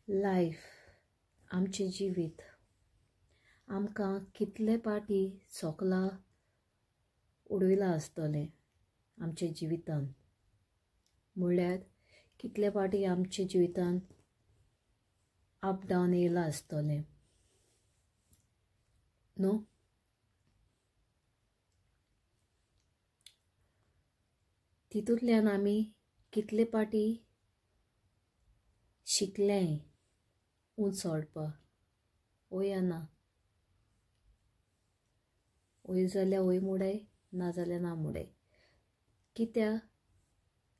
Life आमचें जिवीत आमकां कितले पाटी सोकला उडयला आसतलें आमच्या जिवितान म्हणल्यार कितले पाटी आमच्या जिवितान अप डावन येयला आसतलें न्हू. तितूंतल्यान आमी कितले पाटी शिकलें उंच सोडपाक वोय ना, वय जाल्यार वय मुडाय ना जाल्यार ना मुडाय. कित्याक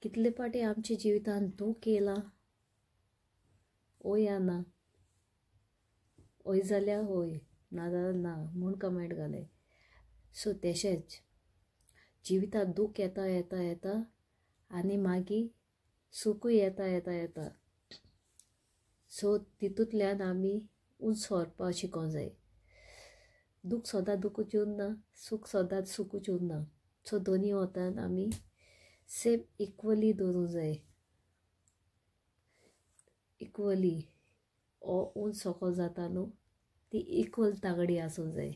कितले पाटी आमच्या जिवितान दूख येयलां वय ना, वय जाल्यार वय ना जाल्यार ना म्हूण कमेंट घाले. सो तशेंच जिवितांत दूख येता येता येता आनी मागीर सूखूय येता येता येता. सो तितूंतल्यान आमी उंच सोरपा शिकोंक जाय. दूख सोदां दूखूच उरना, सूख सोदां सूखूच उरना. सो दोनी वतान आमी सेम इक्वली दवरूंक जाय. इक्वली हो उंच सकयल जाता न्हू ती इक्वल तागडी आसूंक जाय.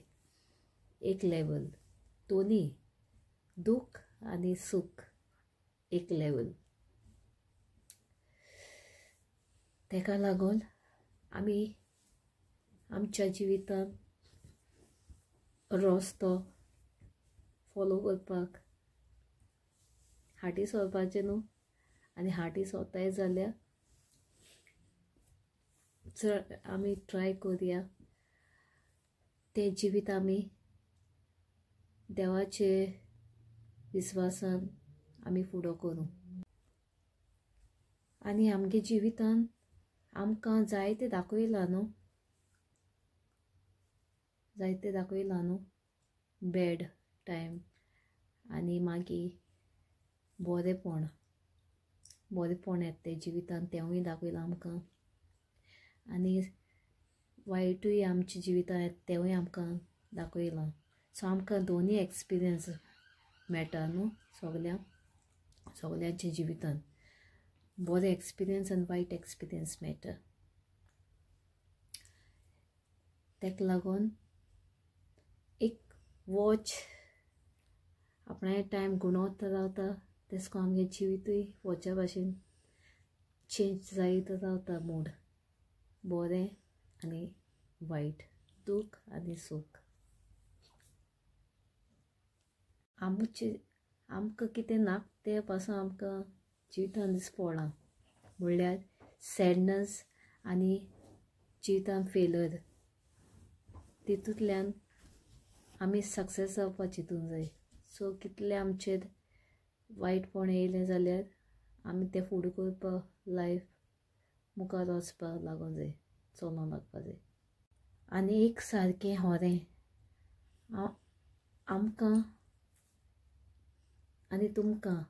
एक लेवल दोनी दूख आनी सूख एक लेवल. तेका लागून आमी आमच्या जिवितान रस्तो फॉलो करपाक हाटी सोरपाचें न्हू. आनी हाटी सोरताय जाल्यार चड आमी ट्राय कोरया तें जिवीत आमी देवाचे विस्वासान आमी फुडो करूं. आनी आमगे जिवितान आमकां जायते दाखयलां न्हू, जायते दाखयलां न्हू बॅड टायम आनी मागीर बोरेपण येता तें जिवितान तेंवूय दाखयलां आमकां. आनी वायटूय आमच्या जिवितान येता तेंवूय आमकां दाखयलां. सो आमकां दोनी एक्सपिरियन्स मेळटा न्हू सगल्यांच्या जिवितान बरे एक्सपिरियन्स आनी वायट एक्सपिरियन्स मेळटा. तेका लागून एक वॉच आपणागे टायम गुणोवता रावता तेश कोन्न आमगे जिवितूय वॉचा भाशेन चेंज जायत रावता. मूड बरें आनी वायट, दूख आनी सूख. आमकां कितें नाका तें पासून आमकां जिवितान दिसता पडलां म्हणल्यार सॅडनस आनी जिवितान फेल्यूर. तितूंतल्यान आमी सक्सेस जावपा चिंतूंक जाय. सो कितलें आमचेर वायटपण येयलें जाल्यार आमी तें फुडें करपाक लायफ मुखार वचपाक लागूंक जाय, चलोंक लागपा जाय. आनी एक सारकें होरें आमकां आनी तुमकां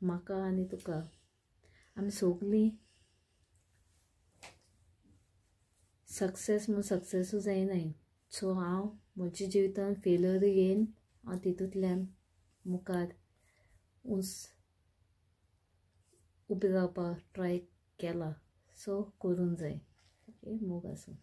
म्हाका आनी तुका आमी सोगलीं सक्सेस म्हूण सक्सेसूय जायनाय. सो हांव म्हज्या जिवितान फेल्यूरूय घेयन हांव तितूंतल्यान मुखार उंच उबें रावपाक ट्राय केलां. सो करूंक जाय. ओके मोग आसूं.